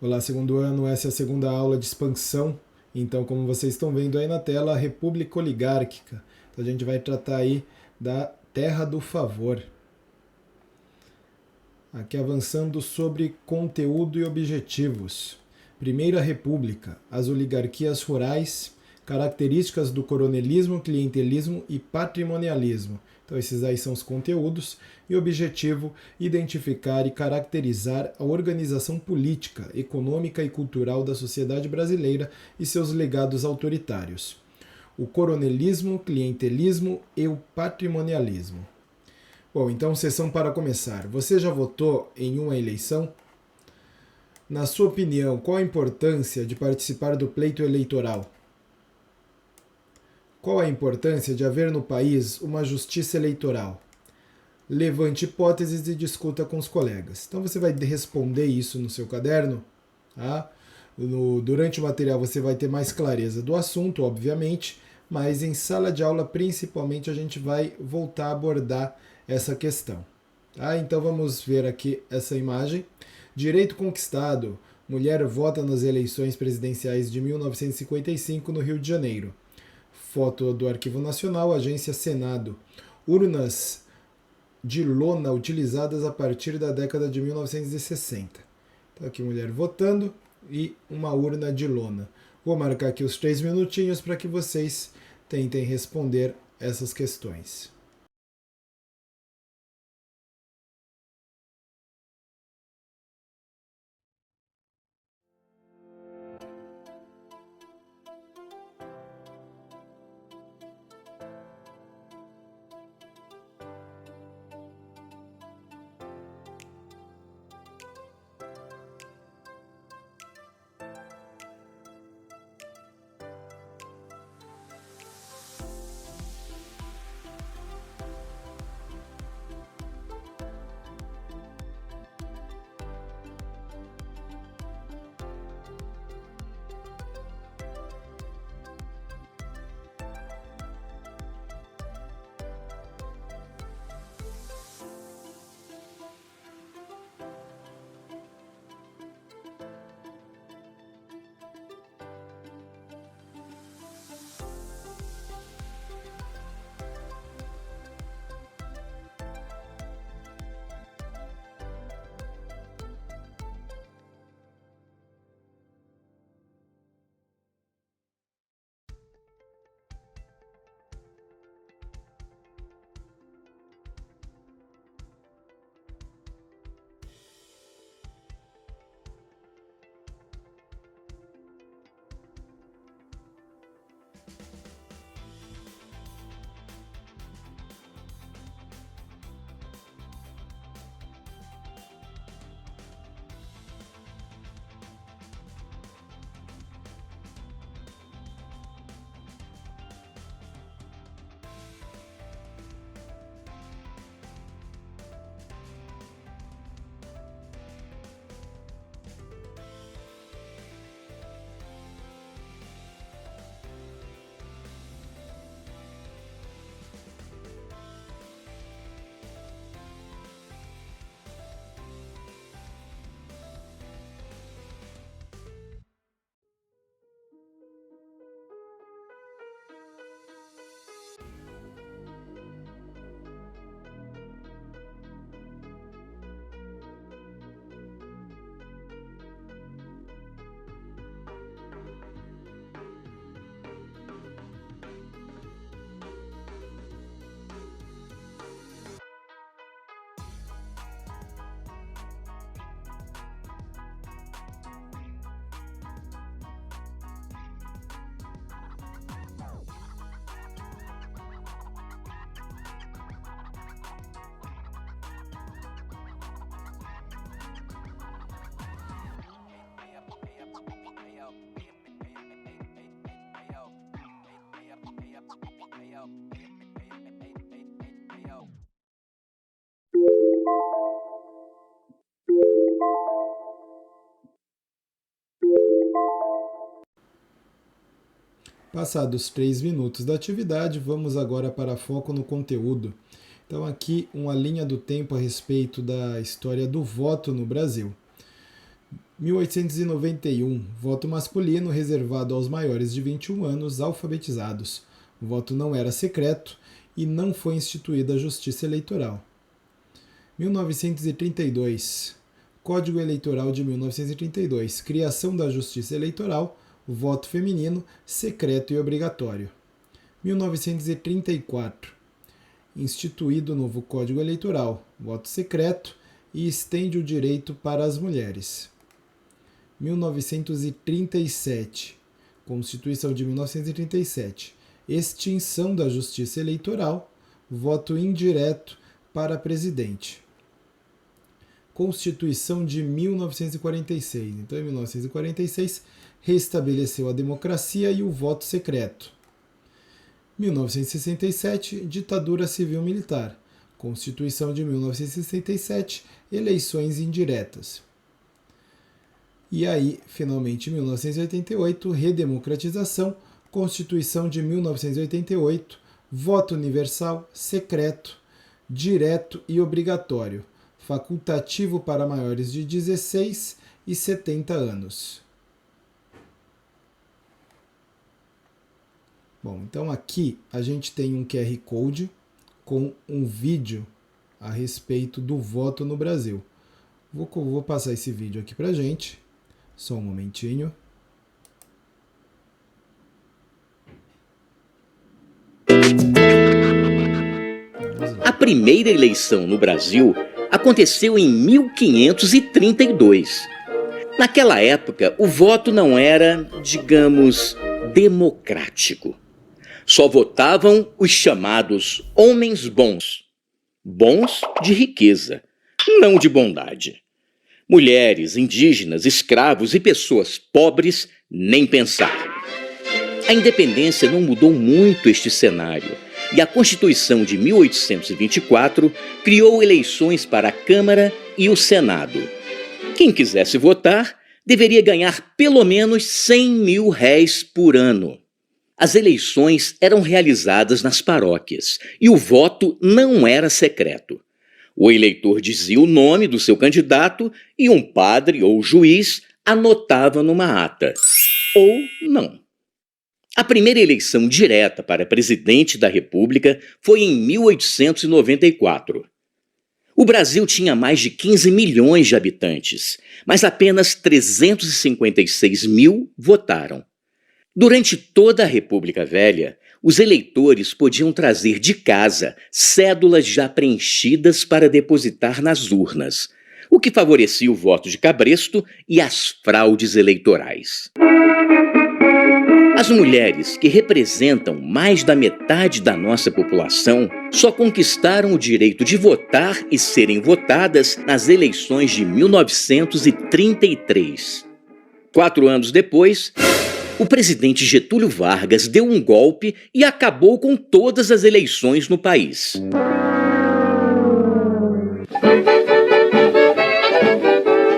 Olá, segundo ano, essa é a segunda aula de expansão. Então, como vocês estão vendo aí na tela, a República Oligárquica. Então, a gente vai tratar aí da Terra do Favor. Aqui avançando sobre conteúdo e objetivos. Primeira República, as oligarquias rurais, características do coronelismo, clientelismo e patrimonialismo. Então esses aí são os conteúdos e objetivo, identificar e caracterizar a organização política, econômica e cultural da sociedade brasileira e seus legados autoritários. O coronelismo, clientelismo e o patrimonialismo. Bom, então sessão para começar. Você já votou em uma eleição? Na sua opinião, qual a importância de participar do pleito eleitoral? Qual a importância de haver no país uma justiça eleitoral? Levante hipóteses e discuta com os colegas. Então você vai responder isso no seu caderno. Tá? Durante o material você vai ter mais clareza do assunto, obviamente, mas em sala de aula principalmente a gente vai voltar a abordar essa questão. Tá? Então vamos ver aqui essa imagem. Direito conquistado. Mulher vota nas eleições presidenciais de 1955 no Rio de Janeiro. Foto do Arquivo Nacional, Agência Senado. Urnas de lona utilizadas a partir da década de 1960. Então aqui mulher votando e uma urna de lona. Vou marcar aqui os 3 minutinhos para que vocês tentem responder essas questões. Passados 3 minutos da atividade, vamos agora para foco no conteúdo. Então aqui uma linha do tempo a respeito da história do voto no Brasil. 1891. Voto masculino reservado aos maiores de 21 anos alfabetizados. O voto não era secreto e não foi instituída a Justiça Eleitoral. 1932. Código Eleitoral de 1932. Criação da Justiça Eleitoral. Voto feminino, secreto e obrigatório. 1934. Instituído o novo Código Eleitoral. Voto secreto e estende o direito para as mulheres. 1937. Constituição de 1937. Extinção da Justiça Eleitoral. Voto indireto para presidente. Constituição de 1946. Então, em 1946, restabeleceu a democracia e o voto secreto. 1967, ditadura civil-militar. Constituição de 1967, eleições indiretas. E aí, finalmente, em 1988, redemocratização, Constituição de 1988, voto universal, secreto, direto e obrigatório, facultativo para maiores de 16 e 70 anos. Bom, então aqui a gente tem um QR Code com um vídeo a respeito do voto no Brasil. Vou passar esse vídeo aqui pra gente. Só um momentinho. A primeira eleição no Brasil aconteceu em 1532. Naquela época, o voto não era, digamos, democrático. Só votavam os chamados homens bons. Bons de riqueza, não de bondade. Mulheres, indígenas, escravos e pessoas pobres, nem pensar. A independência não mudou muito este cenário e a Constituição de 1824 criou eleições para a Câmara e o Senado. Quem quisesse votar deveria ganhar pelo menos R$100.000 por ano. As eleições eram realizadas nas paróquias e o voto não era secreto. O eleitor dizia o nome do seu candidato e um padre ou juiz anotava numa ata. Ou não. A primeira eleição direta para presidente da República foi em 1894. O Brasil tinha mais de 15 milhões de habitantes, mas apenas 356 mil votaram. Durante toda a República Velha, os eleitores podiam trazer de casa cédulas já preenchidas para depositar nas urnas, o que favorecia o voto de cabresto e as fraudes eleitorais. As mulheres, que representam mais da metade da nossa população, só conquistaram o direito de votar e serem votadas nas eleições de 1933. 4 anos depois, o presidente Getúlio Vargas deu um golpe e acabou com todas as eleições no país.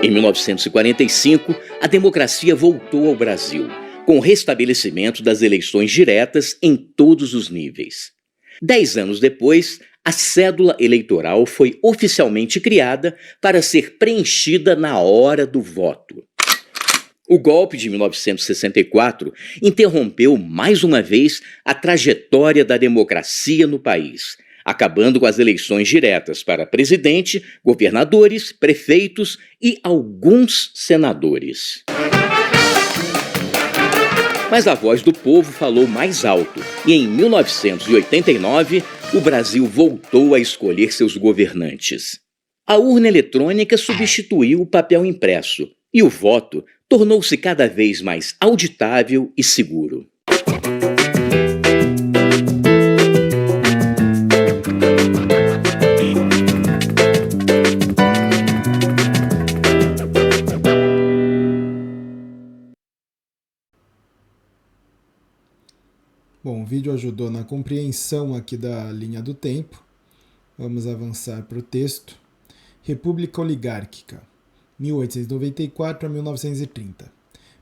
Em 1945, a democracia voltou ao Brasil, com o restabelecimento das eleições diretas em todos os níveis. 10 anos depois, a cédula eleitoral foi oficialmente criada para ser preenchida na hora do voto. O golpe de 1964 interrompeu mais uma vez a trajetória da democracia no país, acabando com as eleições diretas para presidente, governadores, prefeitos e alguns senadores. Mas a voz do povo falou mais alto e em 1989 o Brasil voltou a escolher seus governantes. A urna eletrônica substituiu o papel impresso e o voto tornou-se cada vez mais auditável e seguro. Bom, o vídeo ajudou na compreensão aqui da linha do tempo. Vamos avançar para o texto. República Oligárquica, 1894 a 1930.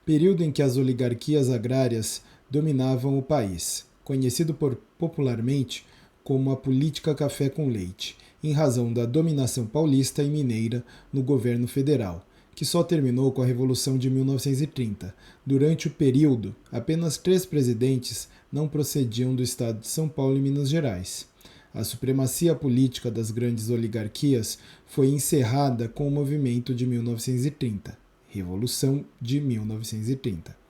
Período em que as oligarquias agrárias dominavam o país, conhecido popularmente como a política café com leite, em razão da dominação paulista e mineira no governo federal, que só terminou com a Revolução de 1930. Durante o período, apenas 3 presidentes não procediam do estado de São Paulo e Minas Gerais. A supremacia política das grandes oligarquias foi encerrada com o movimento de 1930, Revolução de 1930.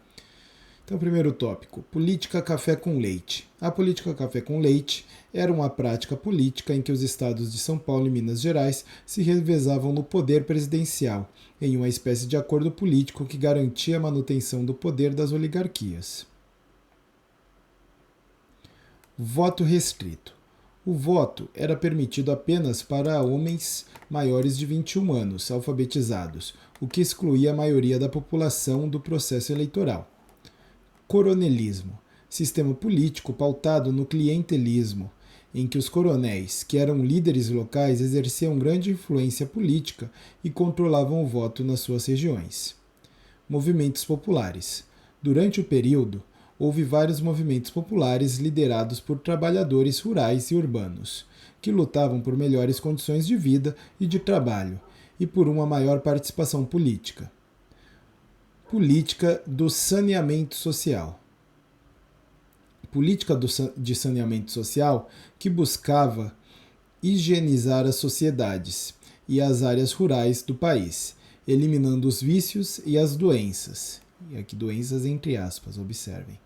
Então, primeiro tópico, política café com leite. A política café com leite era uma prática política em que os estados de São Paulo e Minas Gerais se revezavam no poder presidencial, em uma espécie de acordo político que garantia a manutenção do poder das oligarquias. Voto restrito. O voto era permitido apenas para homens maiores de 21 anos, alfabetizados, o que excluía a maioria da população do processo eleitoral. Coronelismo. Sistema político pautado no clientelismo, em que os coronéis, que eram líderes locais, exerciam grande influência política e controlavam o voto nas suas regiões. Movimentos populares. Durante o período, houve vários movimentos populares liderados por trabalhadores rurais e urbanos, que lutavam por melhores condições de vida e de trabalho e por uma maior participação política. Política do saneamento social. Política de saneamento social que buscava higienizar as sociedades e as áreas rurais do país, eliminando os vícios e as doenças. E aqui doenças entre aspas, observem.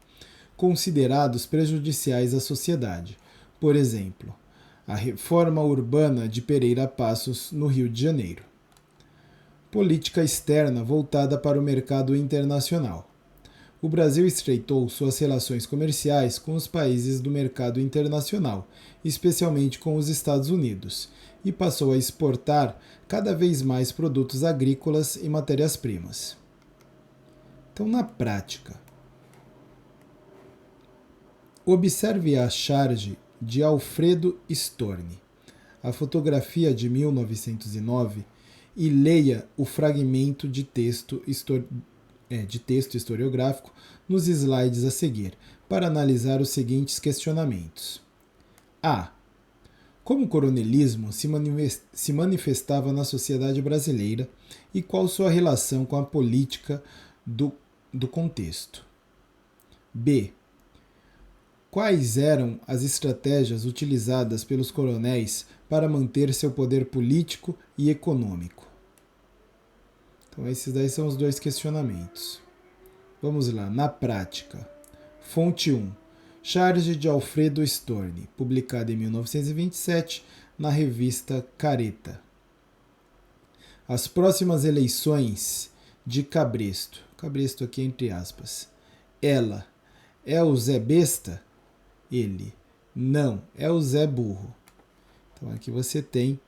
Considerados prejudiciais à sociedade. Por exemplo, a reforma urbana de Pereira Passos, no Rio de Janeiro. Política externa voltada para o mercado internacional. O Brasil estreitou suas relações comerciais com os países do mercado internacional, especialmente com os Estados Unidos, e passou a exportar cada vez mais produtos agrícolas e matérias-primas. Então, na prática, observe a charge de Alfredo Storni, a fotografia de 1909, e leia o fragmento de texto historiográfico nos slides a seguir, para analisar os seguintes questionamentos. A. Como o coronelismo se manifestava na sociedade brasileira e qual sua relação com a política do contexto. B. Quais eram as estratégias utilizadas pelos coronéis para manter seu poder político e econômico? Então, esses daí são os 2 questionamentos. Vamos lá, na prática. Fonte 1. Charge de Alfredo Storni, publicada em 1927 na revista Careta. As próximas eleições de Cabresto. Cabresto aqui entre aspas. Ela é o Zé Besta? Ele. Não, é o Zé Burro. Então aqui você tem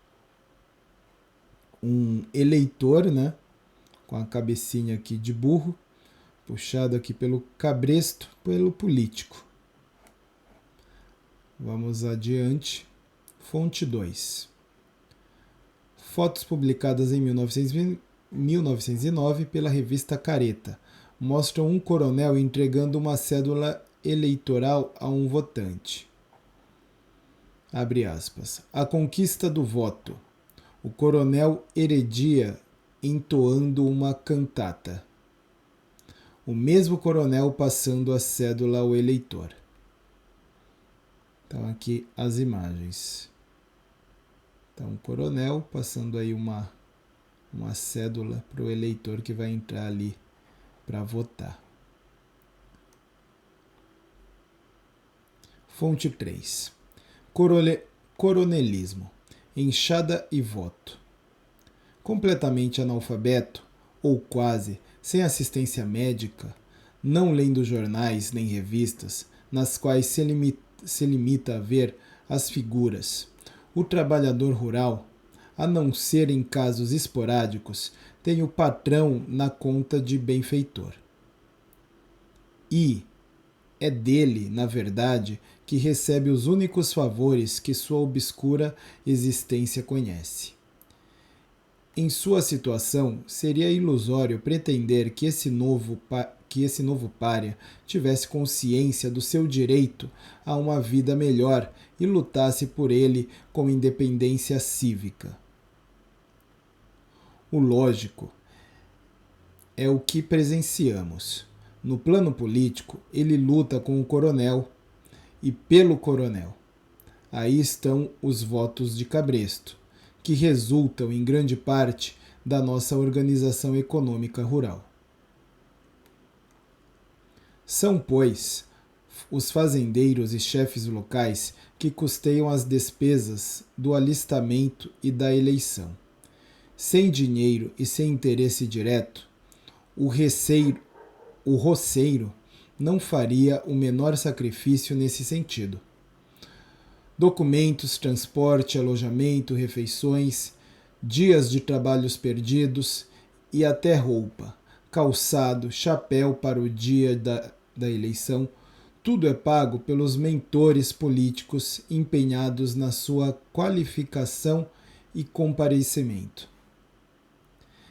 um eleitor, né? Com a cabecinha aqui de burro, puxado aqui pelo cabresto, pelo político. Vamos adiante. Fonte 2. Fotos publicadas em 1909 pela revista Careta mostram um coronel entregando uma cédula eleitoral a um votante. Abre aspas. A conquista do voto. O coronel heredia entoando uma cantata. O mesmo coronel passando a cédula ao eleitor. Então aqui as imagens. Então o coronel passando aí uma cédula para o eleitor que vai entrar ali para votar. Fonte 3. Coronelismo. Enxada e voto. Completamente analfabeto, ou quase, sem assistência médica, não lendo jornais nem revistas, nas quais se limita a ver as figuras. O trabalhador rural, a não ser em casos esporádicos, tem o patrão na conta de benfeitor. E é dele, na verdade, que recebe os únicos favores que sua obscura existência conhece. Em sua situação, seria ilusório pretender que esse novo pária tivesse consciência do seu direito a uma vida melhor e lutasse por ele com independência cívica. O lógico é o que presenciamos. No plano político, ele luta com o coronel e pelo coronel. Aí estão os votos de cabresto, que resultam em grande parte da nossa organização econômica rural. São, pois, os fazendeiros e chefes locais que custeiam as despesas do alistamento e da eleição. Sem dinheiro e sem interesse direto, o roceiro não faria o menor sacrifício nesse sentido. Documentos, transporte, alojamento, refeições, dias de trabalhos perdidos e até roupa, calçado, chapéu para o dia da eleição, tudo é pago pelos mentores políticos empenhados na sua qualificação e comparecimento.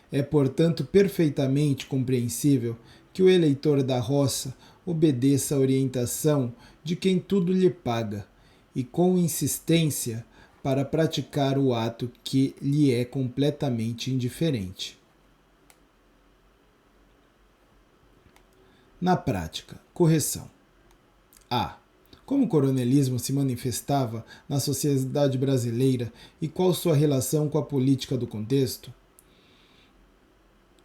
É, portanto, perfeitamente compreensível que o eleitor da roça obedeça à orientação de quem tudo lhe paga e com insistência para praticar o ato que lhe é completamente indiferente. Na prática, correção. A. Como o coronelismo se manifestava na sociedade brasileira e qual sua relação com a política do contexto?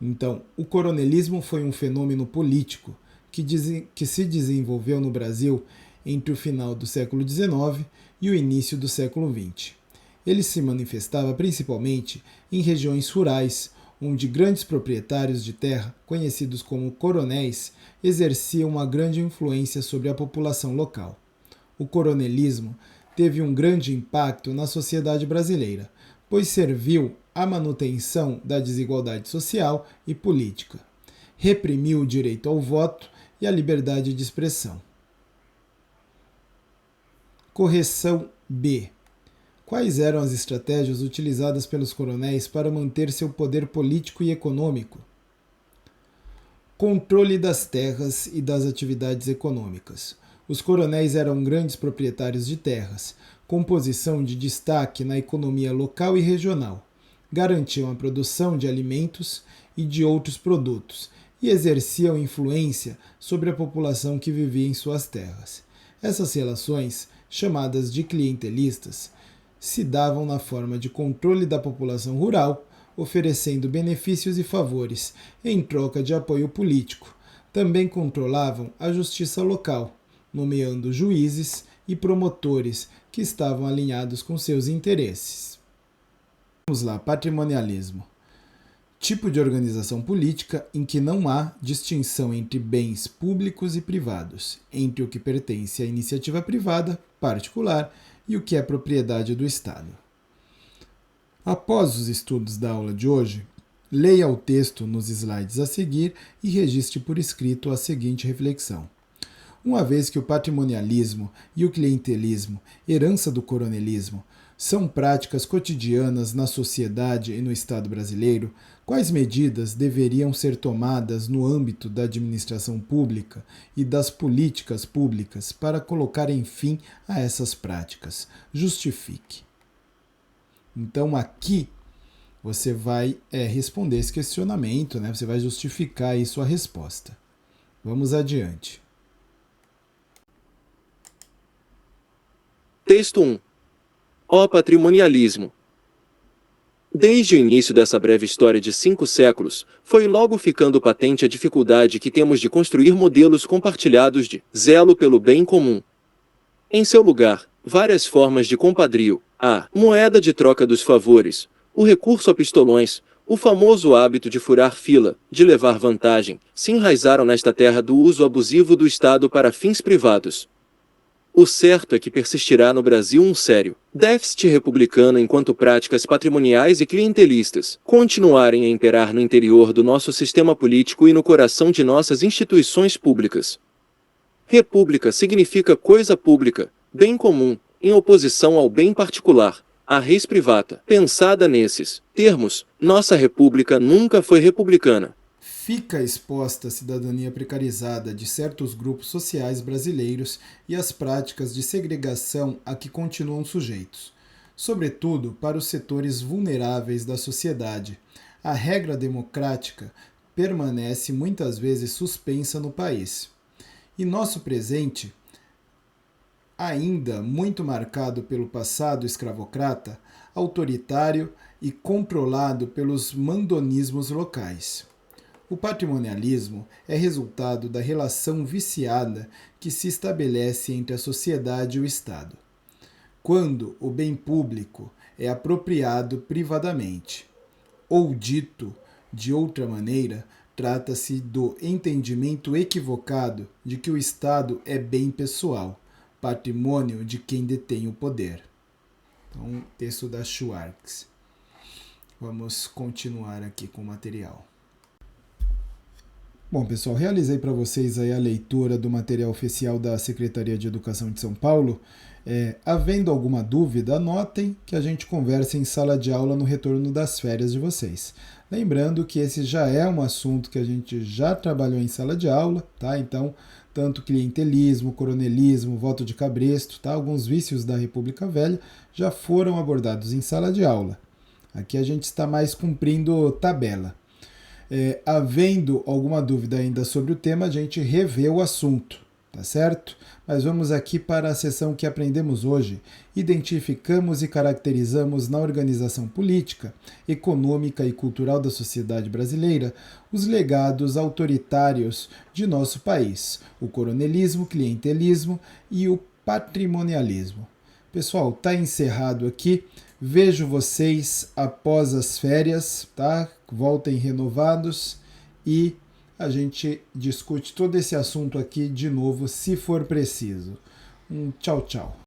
Então, o coronelismo foi um fenômeno político que se desenvolveu no Brasil entre o final do século XIX e o início do século XX. Ele se manifestava principalmente em regiões rurais, onde grandes proprietários de terra, conhecidos como coronéis, exerciam uma grande influência sobre a população local. O coronelismo teve um grande impacto na sociedade brasileira, pois serviu à manutenção da desigualdade social e política. Reprimiu o direito ao voto e a liberdade de expressão. Correção B. Quais eram as estratégias utilizadas pelos coronéis para manter seu poder político e econômico? Controle das terras e das atividades econômicas. Os coronéis eram grandes proprietários de terras, com posição de destaque na economia local e regional. Garantiam a produção de alimentos e de outros produtos e exerciam influência sobre a população que vivia em suas terras. Essas relações, chamadas de clientelistas, se davam na forma de controle da população rural, oferecendo benefícios e favores em troca de apoio político. Também controlavam a justiça local, nomeando juízes e promotores que estavam alinhados com seus interesses. Vamos lá, patrimonialismo. Tipo de organização política em que não há distinção entre bens públicos e privados, entre o que pertence à iniciativa privada, particular, e o que é propriedade do Estado. Após os estudos da aula de hoje, leia o texto nos slides a seguir e registre por escrito a seguinte reflexão. Uma vez que o patrimonialismo e o clientelismo, herança do coronelismo, são práticas cotidianas na sociedade e no Estado brasileiro, quais medidas deveriam ser tomadas no âmbito da administração pública e das políticas públicas para colocarem fim a essas práticas? Justifique. Então aqui você vai responder esse questionamento, né? Você vai justificar aí sua resposta. Vamos adiante. Texto 1. O patrimonialismo. Desde o início dessa breve história de 5 séculos, foi logo ficando patente a dificuldade que temos de construir modelos compartilhados de zelo pelo bem comum. Em seu lugar, várias formas de compadrio, a moeda de troca dos favores, o recurso a pistolões, o famoso hábito de furar fila, de levar vantagem, se enraizaram nesta terra do uso abusivo do Estado para fins privados. O certo é que persistirá no Brasil um sério déficit republicano enquanto práticas patrimoniais e clientelistas continuarem a imperar no interior do nosso sistema político e no coração de nossas instituições públicas. República significa coisa pública, bem comum, em oposição ao bem particular, a res privata. Pensada nesses termos, nossa república nunca foi republicana. Fica exposta a cidadania precarizada de certos grupos sociais brasileiros e as práticas de segregação a que continuam sujeitos, sobretudo para os setores vulneráveis da sociedade. A regra democrática permanece muitas vezes suspensa no país. E nosso presente, ainda muito marcado pelo passado escravocrata, autoritário e controlado pelos mandonismos locais. O patrimonialismo é resultado da relação viciada que se estabelece entre a sociedade e o Estado, quando o bem público é apropriado privadamente. Ou dito de outra maneira, trata-se do entendimento equivocado de que o Estado é bem pessoal, patrimônio de quem detém o poder. Então, texto da Schwartz. Vamos continuar aqui com o material. Bom, pessoal, realizei para vocês aí a leitura do material oficial da Secretaria de Educação de São Paulo. Havendo alguma dúvida, anotem que a gente conversa em sala de aula no retorno das férias de vocês. Lembrando que esse já é um assunto que a gente já trabalhou em sala de aula, tá? Então, tanto clientelismo, coronelismo, voto de cabresto, tá? Alguns vícios da República Velha já foram abordados em sala de aula. Aqui a gente está mais cumprindo tabela. Havendo alguma dúvida ainda sobre o tema, a gente revê o assunto, tá certo? Mas vamos aqui para a seção que aprendemos hoje. Identificamos e caracterizamos na organização política, econômica e cultural da sociedade brasileira os legados autoritários de nosso país, o coronelismo, clientelismo e o patrimonialismo. Pessoal, está encerrado aqui. Vejo vocês após as férias, tá? Voltem renovados e a gente discute todo esse assunto aqui de novo, se for preciso. Tchau, tchau.